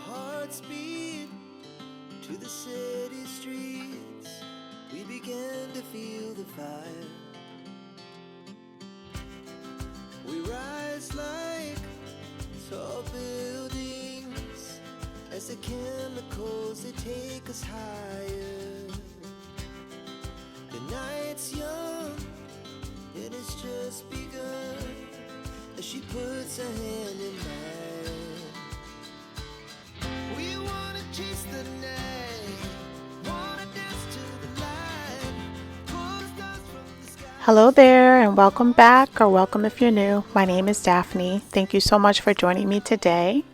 hearts beat to the city streets. We began to feel the fire. We rise like tall buildings as the chemicals, they take us higher. The night's young and it's just begun as she puts her hand in mine. We wanna chase the night, wanna dance to the light, pull the stars from the sky. Hello there and welcome back, or welcome if you're new. My name is Daphne. Thank you so much for joining me today.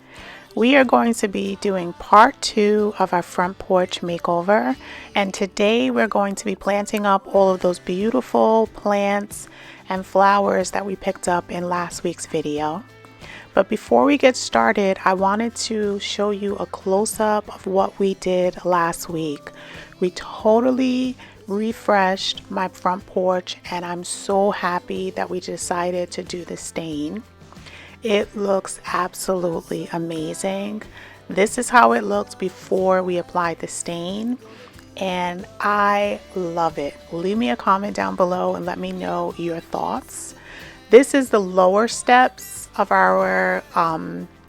We are going to be doing part 2 of our front porch makeover, and today we're going to be planting up all of those beautiful plants and flowers that we picked up in last week's video. But before we get started, I wanted to show you a close-up of what we did last week. We totally refreshed my front porch, and I'm so happy that we decided to do the stain. It looks absolutely amazing. This is how it looked before we applied the stain, and I love it. Leave me a comment down below and let me know your thoughts. This is the lower steps of our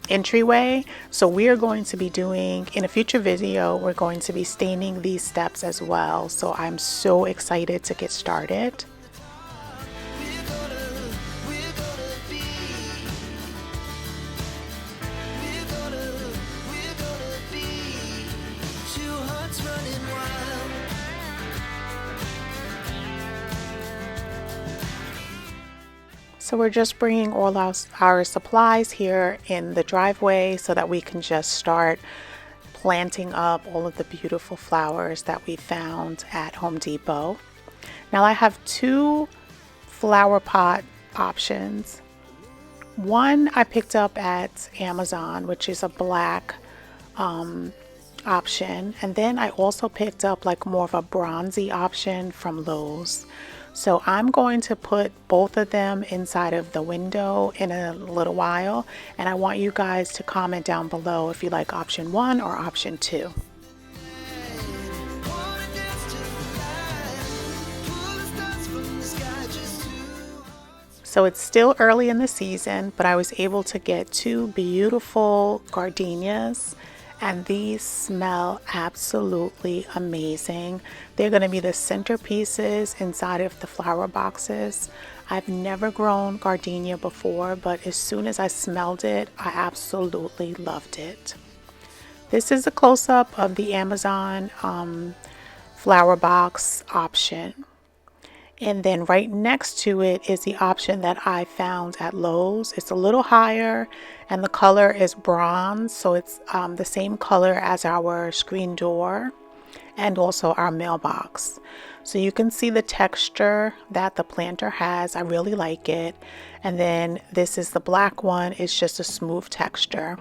entryway, so we are going to be doing, in a future video, we're going to be staining these steps as well. So I'm so excited to get started. So we're just bringing all our supplies here in the driveway so that we can just start planting up all of the beautiful flowers that we found at Home Depot. Now I have 2 flower pot options. One I picked up at Amazon, which is a black option, and then I also picked up like more of a bronzy option from Lowe's. So I'm going to put both of them inside of the window in a little while, and I want you guys to comment down below if you like option 1 or option 2. So it's still early in the season, but I was able to get 2 beautiful gardenias, and these smell absolutely amazing. They're going to be the centerpieces inside of the flower boxes. I've never grown gardenia before, but as soon as I smelled it, I absolutely loved it. This is a close-up of the Amazon flower box option. And then right next to it is the option that I found at Lowe's. It's a little higher and the color is bronze, so it's the same color as our screen door and also our mailbox. So you can see the texture that the planter has. I really like it. And then this is the black one. It's just a smooth texture.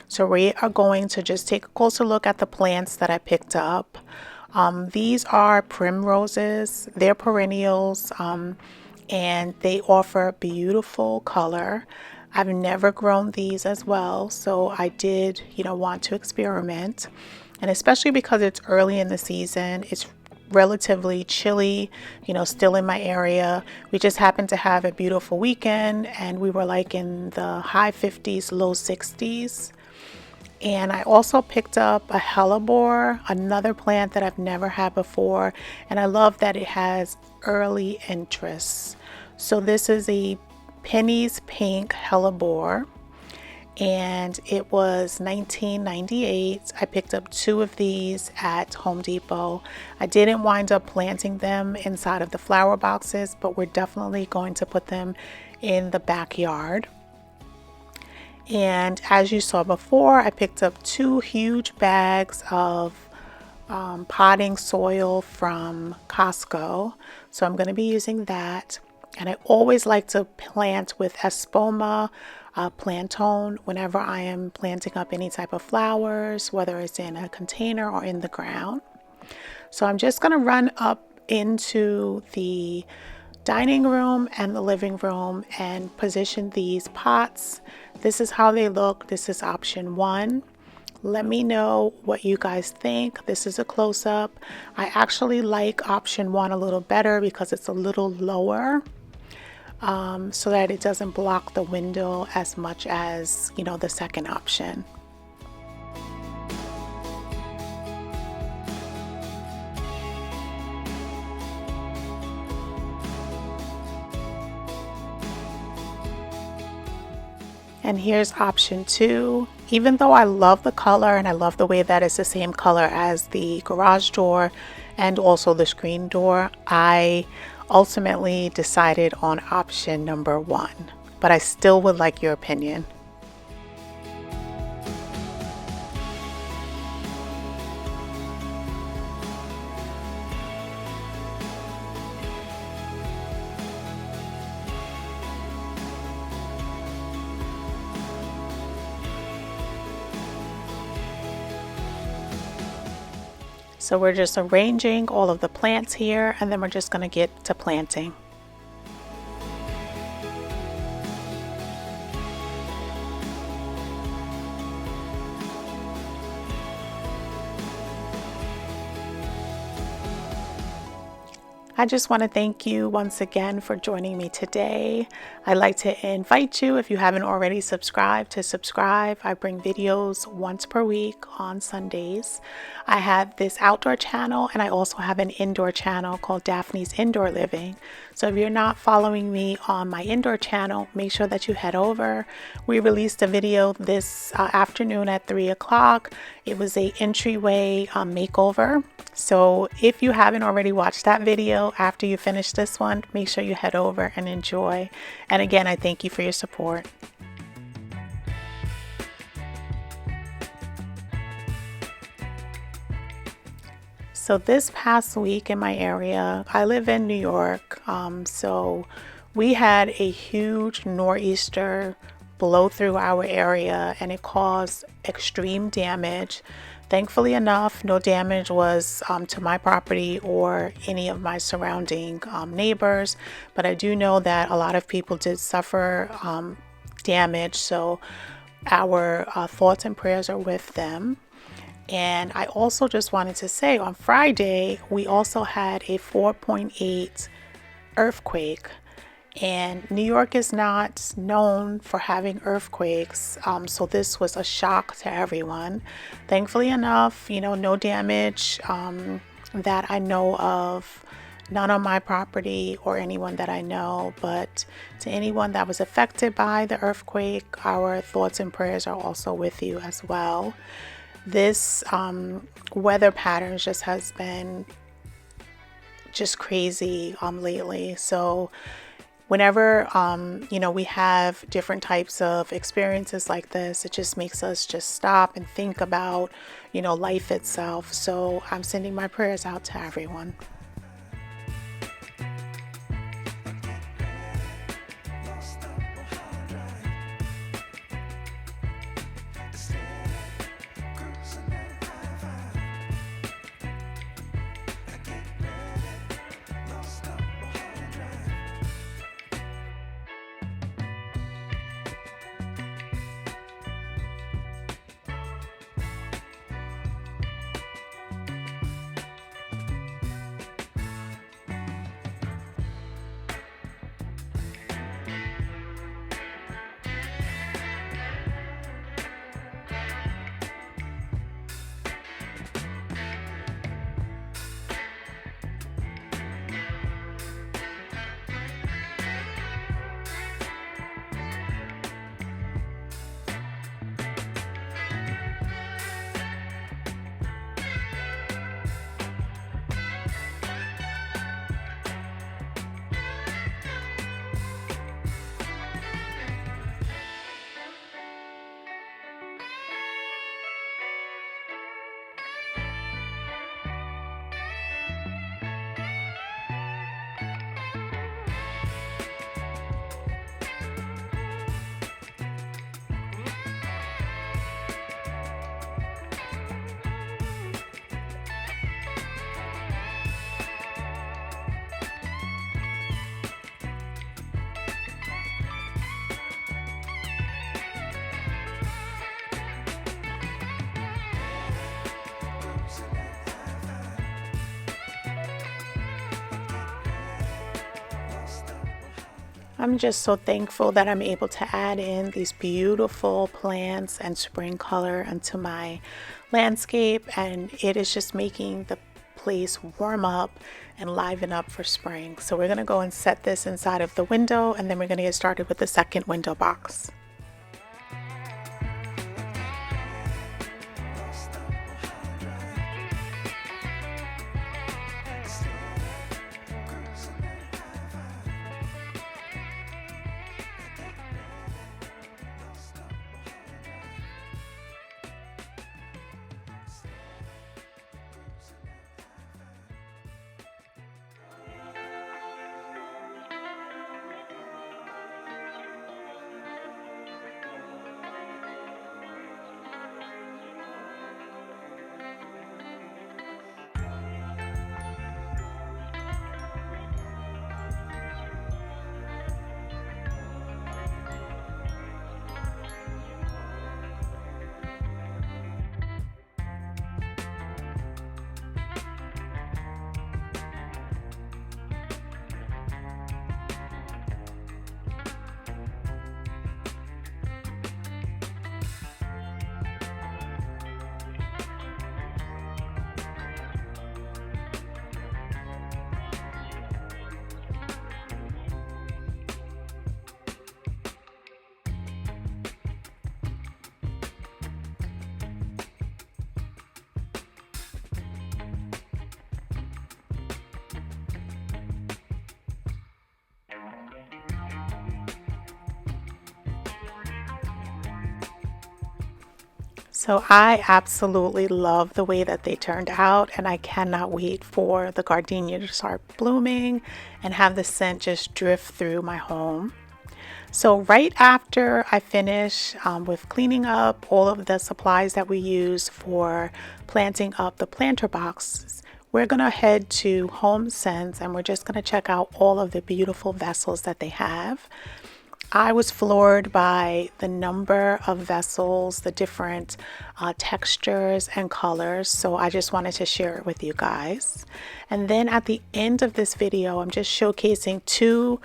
So we are going to just take a closer look at the plants that I picked up. These are primroses. They're perennials, and they offer beautiful color. I've never grown these as well, so I did, want to experiment. And especially because it's early in the season, it's relatively chilly, still in my area. We just happened to have a beautiful weekend, and we were like in the high 50s, low 60s. And I also picked up a hellebore, another plant that I've never had before, and I love that it has early interest. So this is a Penny's Pink hellebore, and it was $19.98. I picked up 2 of these at Home Depot. I didn't wind up planting them inside of the flower boxes, but we're definitely going to put them in the backyard. And as you saw before, I picked up 2 huge bags of potting soil from Costco. So I'm going to be using that. And I always like to plant with Espoma Plantone whenever I am planting up any type of flowers, whether it's in a container or in the ground. So I'm just going to run up into the dining room and the living room and position these pots. This is how they look. This is option 1. Let me know what you guys think. This is a close-up. I actually like option 1 a little better because it's a little lower, so that it doesn't block the window as much as, you know, the second option. And here's option 2. Even though I love the color and I love the way that it's the same color as the garage door and also the screen door, I ultimately decided on option number 1. But I still would like your opinion. So we're just arranging all of the plants here, and then we're just going to get to planting. I just want to thank you once again for joining me today. I'd like to invite you, if you haven't already subscribed, to subscribe. I bring videos once per week on Sundays. I have this outdoor channel, and I also have an indoor channel called Daphne's Indoor Living. So if you're not following me on my indoor channel, make sure that you head over. We released a video this afternoon at 3 o'clock. It was a entryway makeover. So if you haven't already watched that video, after you finish this one, make sure you head over and enjoy. And again, I thank you for your support. So this past week in my area, I live in New York, so we had a huge nor'easter blow through our area, and it caused extreme damage. Thankfully enough, no damage was to my property or any of my surrounding neighbors, but I do know that a lot of people did suffer damage, so our thoughts and prayers are with them. And I also just wanted to say, on Friday, we also had a 4.8 earthquake. And New York is not known for having earthquakes, so this was a shock to everyone. Thankfully enough, you know, no damage that I know of, none on my property or anyone that I know, but to anyone that was affected by the earthquake, our thoughts and prayers are also with you as well. This weather pattern just has been just crazy lately, so whenever you know, we have different types of experiences like this, it just makes us just stop and think about, you know, life itself. So I'm sending my prayers out to everyone. I'm just so thankful that I'm able to add in these beautiful plants and spring color into my landscape, and it is just making the place warm up and liven up for spring. So we're going to go and set this inside of the window, and then we're going to get started with the second window box. So I absolutely love the way that they turned out, and I cannot wait for the gardenia to start blooming and have the scent just drift through my home. So right after I finish with cleaning up all of the supplies that we use for planting up the planter boxes, we're going to head to Homesense, and we're just going to check out all of the beautiful vessels that they have. I was floored by the number of vessels, the different textures and colors, so I just wanted to share it with you guys. And then at the end of this video, I'm just showcasing two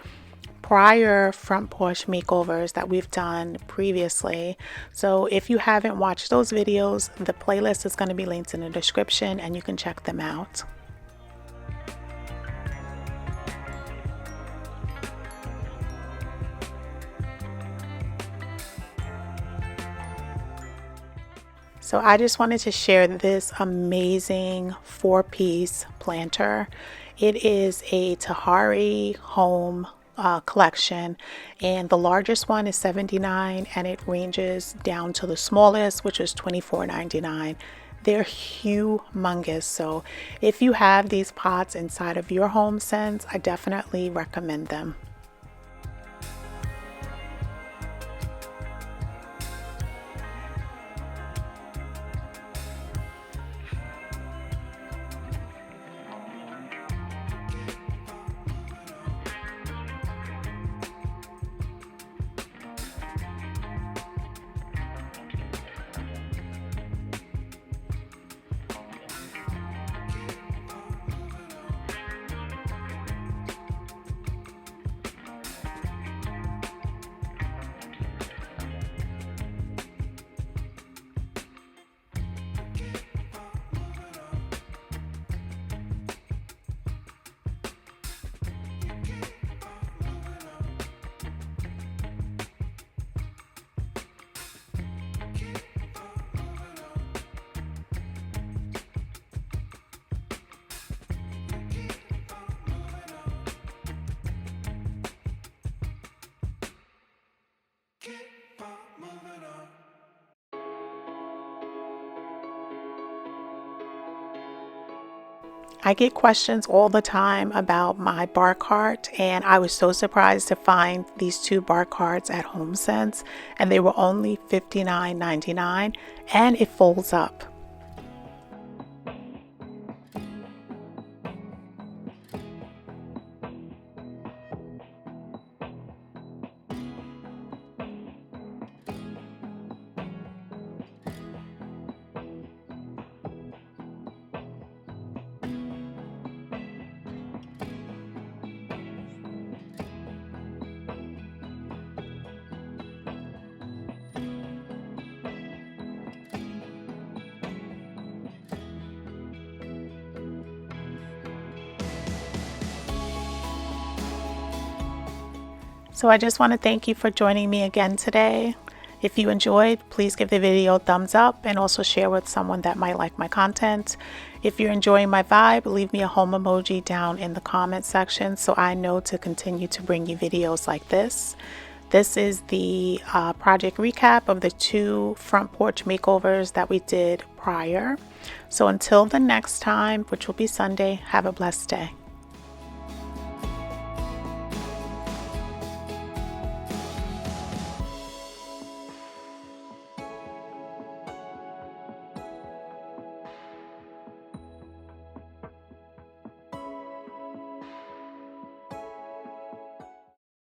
prior front porch makeovers that we've done previously. So if you haven't watched those videos, the playlist is going to be linked in the description and you can check them out. So I just wanted to share this amazing 4-piece planter. It is a Tahari home collection, and the largest one is $79, and it ranges down to the smallest, which is $24.99. They're humongous. So if you have these pots inside of your Homesense, I definitely recommend them. I get questions all the time about my bar cart, and I was so surprised to find these two bar carts at Homesense, and they were only $59.99, and it folds up. So I just want to thank you for joining me again today. If you enjoyed, please give the video a thumbs up and also share with someone that might like my content. If you're enjoying my vibe, leave me a home emoji down in the comment section so I know to continue to bring you videos like this. This is the project recap of the 2 front porch makeovers that we did prior. So until the next time, which will be Sunday, have a blessed day.